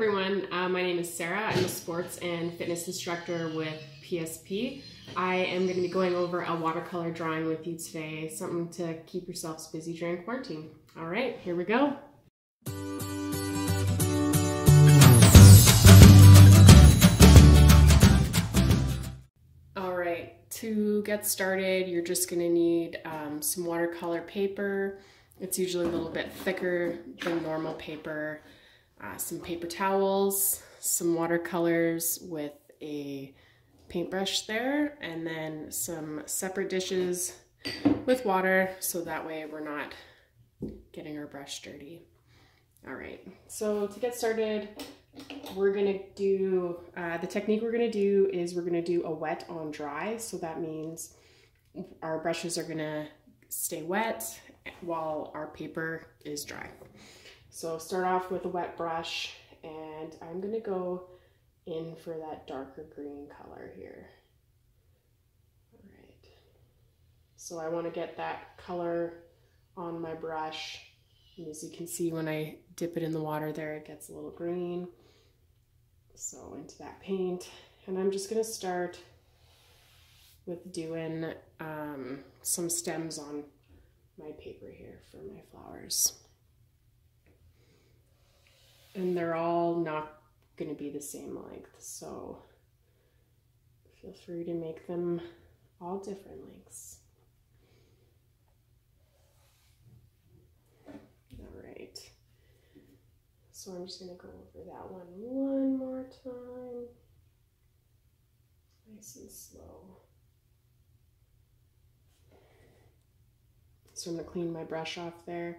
everyone, my name is Sarah. I'm a sports and fitness instructor with PSP. I am going to be going over a watercolor drawing with you today, something to keep yourselves busy during quarantine. All right, here we go. All right, to get started, you're just going to need some watercolor paper. It's usually a little bit thicker than normal paper. Some paper towels, some watercolors with a paintbrush there, and then some separate dishes with water so that way we're not getting our brush dirty. All right, so to get started, we're gonna do, the technique we're gonna do is we're gonna do a wet on dry. So that means our brushes are gonna stay wet while our paper is dry. So start off with a wet brush, and I'm gonna go in for that darker green color here. All right. So I wanna get that color on my brush. And as you can see, when I dip it in the water there, it gets a little green. So into that paint. And I'm just gonna start with doing some stems on my paper here for my flowers. And they're all not going to be the same length, so feel free to make them all different lengths. All right, so I'm just going to go over that one more time, nice and slow. So I'm going to clean my brush off there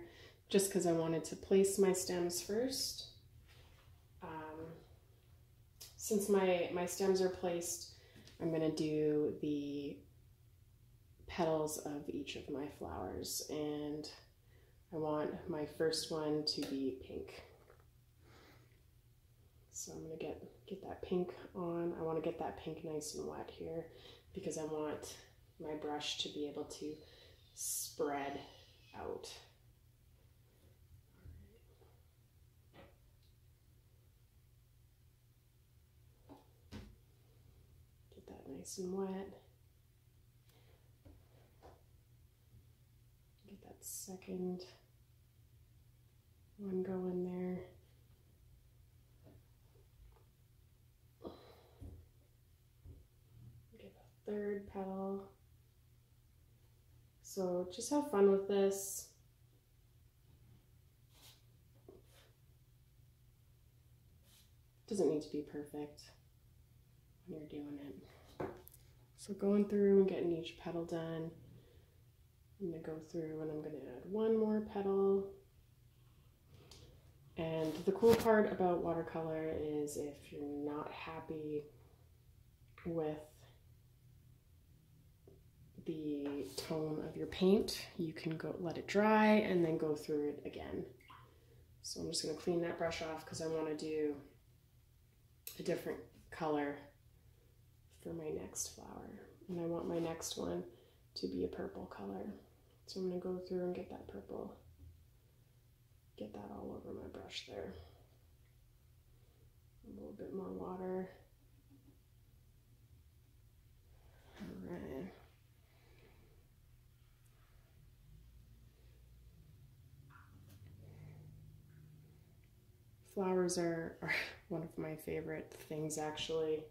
just because I wanted to place my stems first. Since my stems are placed, I'm going to do the petals of each of my flowers, and I want my first one to be pink. So I'm going to get that pink on. I want to get that pink nice and wet here because I want my brush to be able to spread out. Nice and wet. Get that second one going there. Get a third petal. So just have fun with this. Doesn't need to be perfect when you're doing it. So going through and getting each petal done, I'm going to go through and I'm going to add one more petal. And the cool part about watercolor is if you're not happy with the tone of your paint, you can go let it dry and then go through it again. So I'm just going to clean that brush off because I want to do a different color for my next flower, and I want my next one to be a purple color. So I'm going to go through and get that purple, get that all over my brush there. A little bit more water. All right. Flowers are one of my favorite things, actually.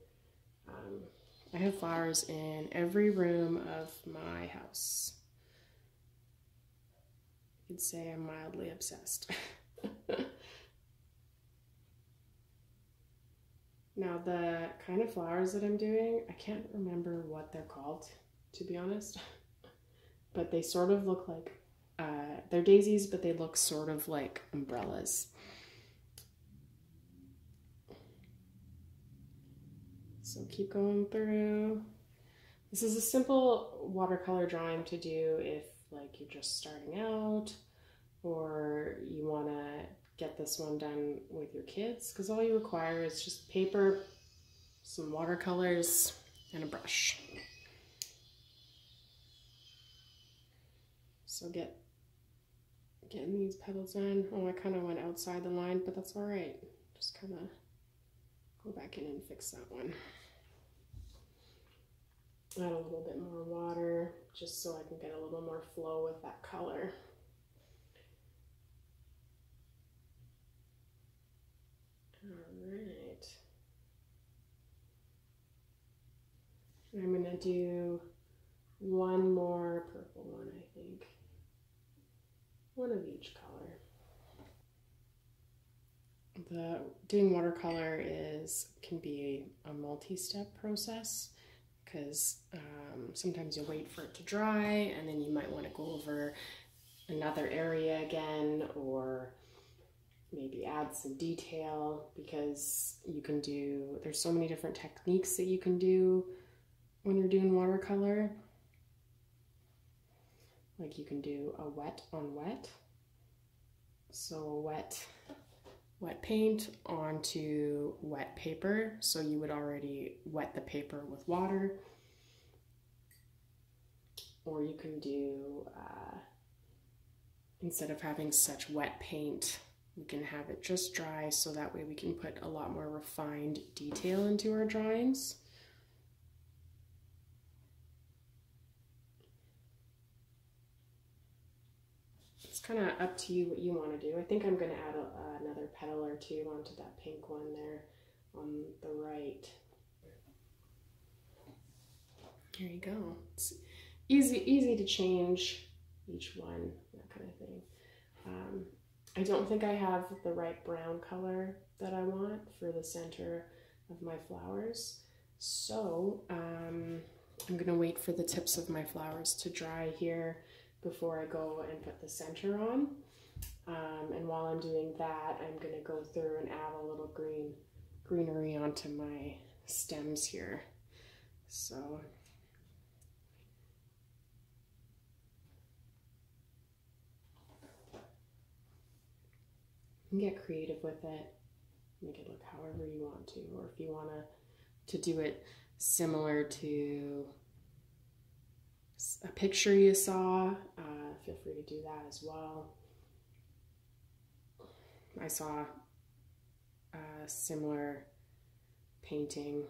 I have flowers in every room of my house. You could say I'm mildly obsessed. Now, the kind of flowers that I'm doing, I can't remember what they're called, to be honest. But they sort of look like, they're daisies, but they look sort of like umbrellas. So keep going through. This is a simple watercolor drawing to do if like you're just starting out or you want to get this one done with your kids, because all you require is just paper, some watercolors, and a brush. So getting these petals in. Oh, I kind of went outside the line, but that's all right. Just kind of Go back in and fix that one. Add a little bit more water just so I can get a little more flow with that color. All right. I'm gonna do one more purple one, I think. One of each color. Doing watercolor can be a multi-step process because sometimes you'll wait for it to dry and then you might want to go over another area again, or maybe add some detail, because there's so many different techniques that you can do when you're doing watercolor. Like you can do a wet on wet, so wet paint onto wet paper, so you would already wet the paper with water. Or you can do, instead of having such wet paint, we can have it just dry, so that way we can put a lot more refined detail into our drawings. It's kind of up to you what you want to do. I think I'm going to add another petal or two onto that pink one there on the right. There you go. It's easy to change each one, that kind of thing. I don't think I have the right brown color that I want for the center of my flowers, so I'm going to wait for the tips of my flowers to dry here before I go and put the center on. And while I'm doing that, I'm going to go through and add a little greenery onto my stems here. So you can get creative with it, make it look however you want to, or if you want to do it similar to a picture you saw, feel free to do that as well. I saw a similar painting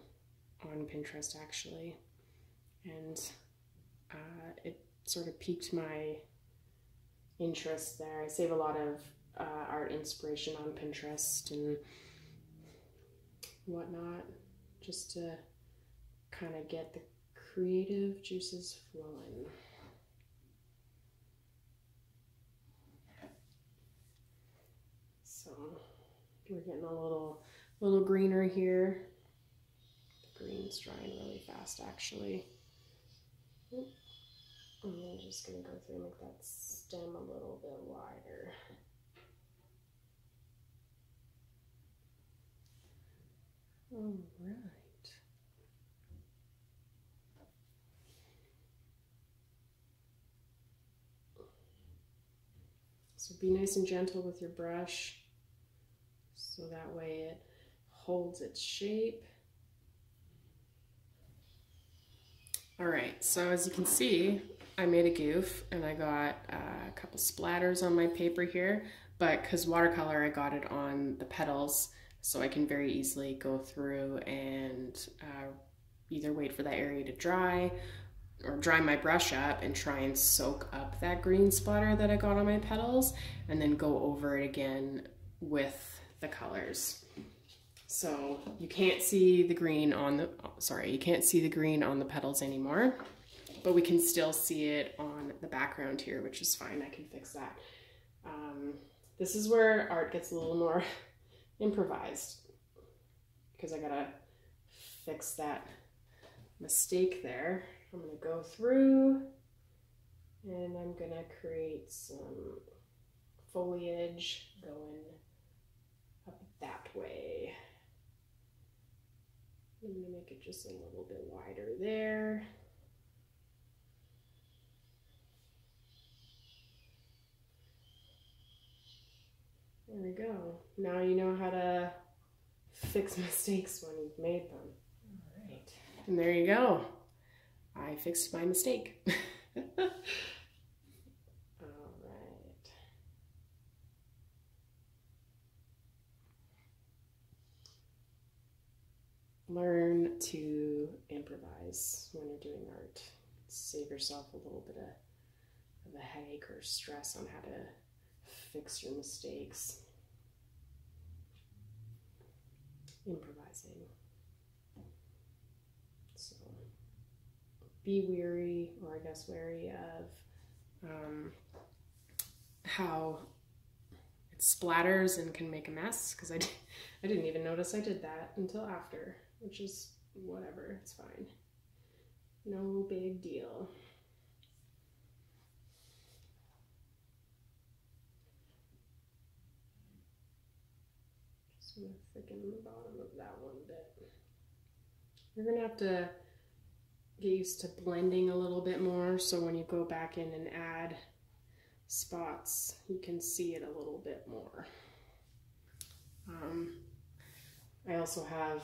on Pinterest actually, and it sort of piqued my interest there. I save a lot of art inspiration on Pinterest and whatnot, just to kind of get the creative juices flowing. So we're getting a little greener here. The green's drying really fast actually. And I'm just gonna go through and make that stem a little bit wider. All right. So be nice and gentle with your brush, so that way it holds its shape. All right, so as you can see, I made a goof and I got a couple splatters on my paper here, but because watercolor, I got it on the petals, so I can very easily go through and either wait for that area to dry or dry my brush up and try and soak up that green splatter that I got on my petals, and then go over it again with the colors. So you can't see the green on the, you can't see the green on the petals anymore, but we can still see it on the background here, which is fine. I can fix that. This is where art gets a little more improvised, because I gotta fix that mistake there. I'm gonna go through and I'm gonna create some foliage going up that way. I'm gonna make it just a little bit wider there. There we go. Now you know how to fix mistakes when you've made them. All right. And there you go. I fixed my mistake. All right. learn to improvise when you're doing art. Save yourself a little bit of a headache or stress on how to fix your mistakes. Improvising. So be wary, or I guess wary of how it splatters and can make a mess, because I didn't even notice I did that until after, which is whatever, it's fine. No big deal. Just going to thicken the bottom of that one bit. You're going to have to get used to blending a little bit more, so when you go back in and add spots, you can see it a little bit more. I also have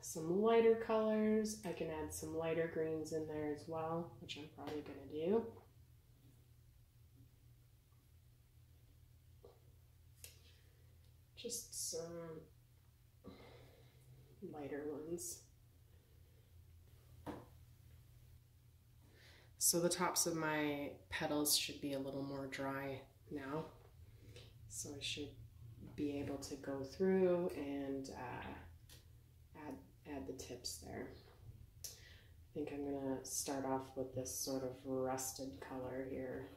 some lighter colors. I can add some lighter greens in there as well, which I'm probably going to do. Just some lighter ones. So the tops of my petals should be a little more dry now. So I should be able to go through and add the tips there. I think I'm gonna start off with this sort of rusted color here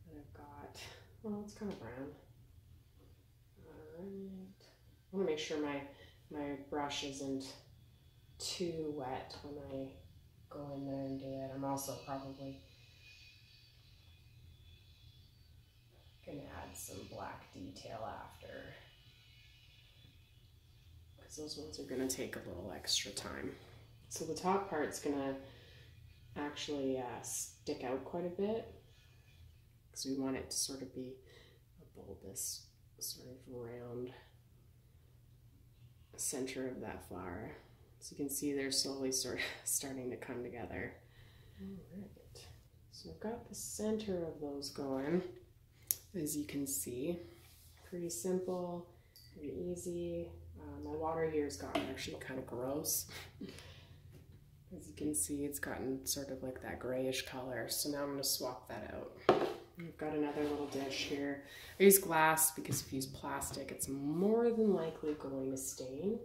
that I've got. Well, it's kind of brown. All right. I want to make sure my brush isn't too wet when I go in there and do it. I'm also probably gonna add some black detail after, because those ones are gonna take a little extra time. So the top part's gonna actually stick out quite a bit, because we want it to sort of be a bulbous sort of round center of that flower. So you can see they're slowly sort of starting to come together. All right, so I've got the center of those going, as you can see. Pretty simple, pretty easy. My water here has gotten actually kind of gross. As you can see, it's gotten sort of like that grayish color. So now I'm going to swap that out. I've got another little dish here. I use glass because if you use plastic, it's more than likely going to stain.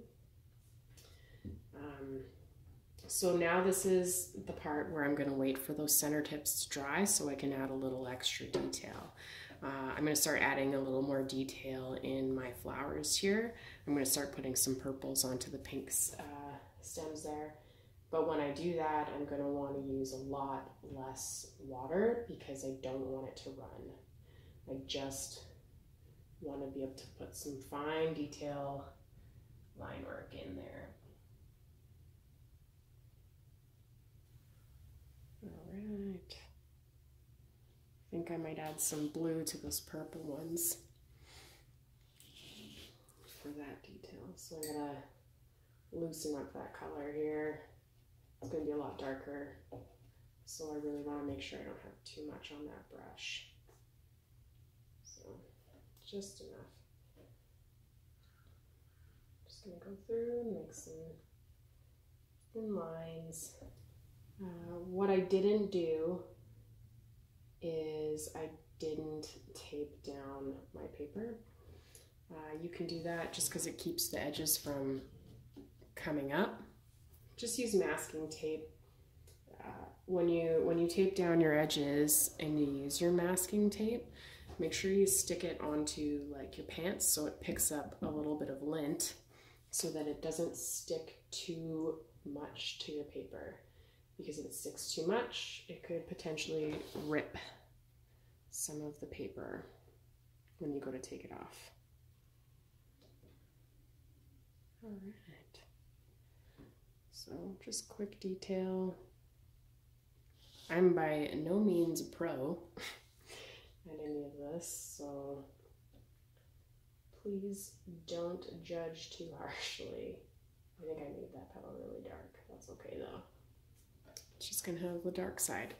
So now this is the part where I'm going to wait for those center tips to dry so I can add a little extra detail. I'm going to start adding a little more detail in my flowers here. I'm going to start putting some purples onto the pinks stems there. But when I do that, I'm going to want to use a lot less water because I don't want it to run. I just want to be able to put some fine detail line work in there. All right. I think I might add some blue to those purple ones for that detail. So I'm going to loosen up that color here. It's going to be a lot darker, so I really want to make sure I don't have too much on that brush. So just enough. Just going to go through and make some thin lines. What I didn't do is I didn't tape down my paper. You can do that just because it keeps the edges from coming up. Just use masking tape. When you tape down your edges and you use your masking tape, make sure you stick it onto like your pants so it picks up a little bit of lint so that it doesn't stick too much to your paper. Because if it sticks too much, it could potentially rip some of the paper when you go to take it off. All right. So just quick detail. I'm by no means a pro at any of this, so please don't judge too harshly. I think I made that petal really dark. That's okay though. She's gonna have the dark side.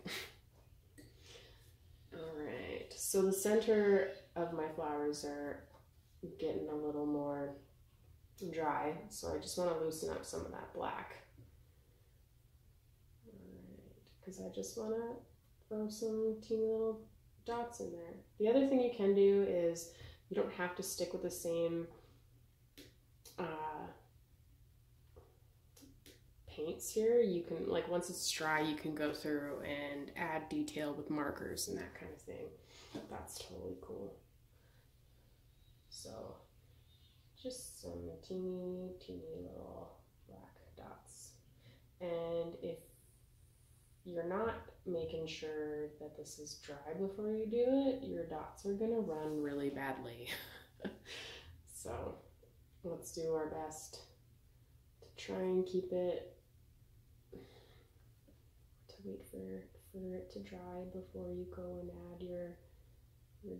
All right, so the center of my flowers are getting a little more dry, so I just want to loosen up some of that black. Because I just want to throw some teeny little dots in there. The other thing you can do is you don't have to stick with the same paints here. You can, like, once it's dry, you can go through and add detail with markers and that kind of thing. That's totally cool. So just some teeny little black dots. And if you're not making sure that this is dry before you do it, your dots are gonna run really badly. So let's do our best to try and keep it, to wait for it to dry before you go and add your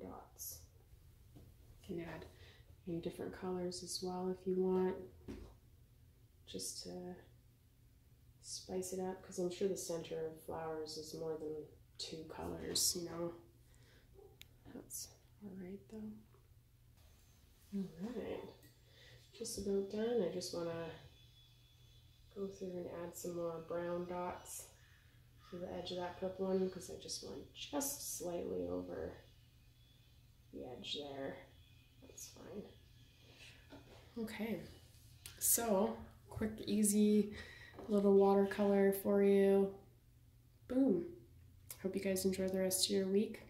dots. You can add in different colors as well if you want, just to spice it up, because I'm sure the center of flowers is more than 2 colors, you know. That's all right though. All right, just about done. I just want to go through and add some more brown dots to the edge of that purple one, because I just want just slightly over the edge there. That's fine. Okay, so quick, easy little watercolor for you. Boom. Hope you guys enjoy the rest of your week.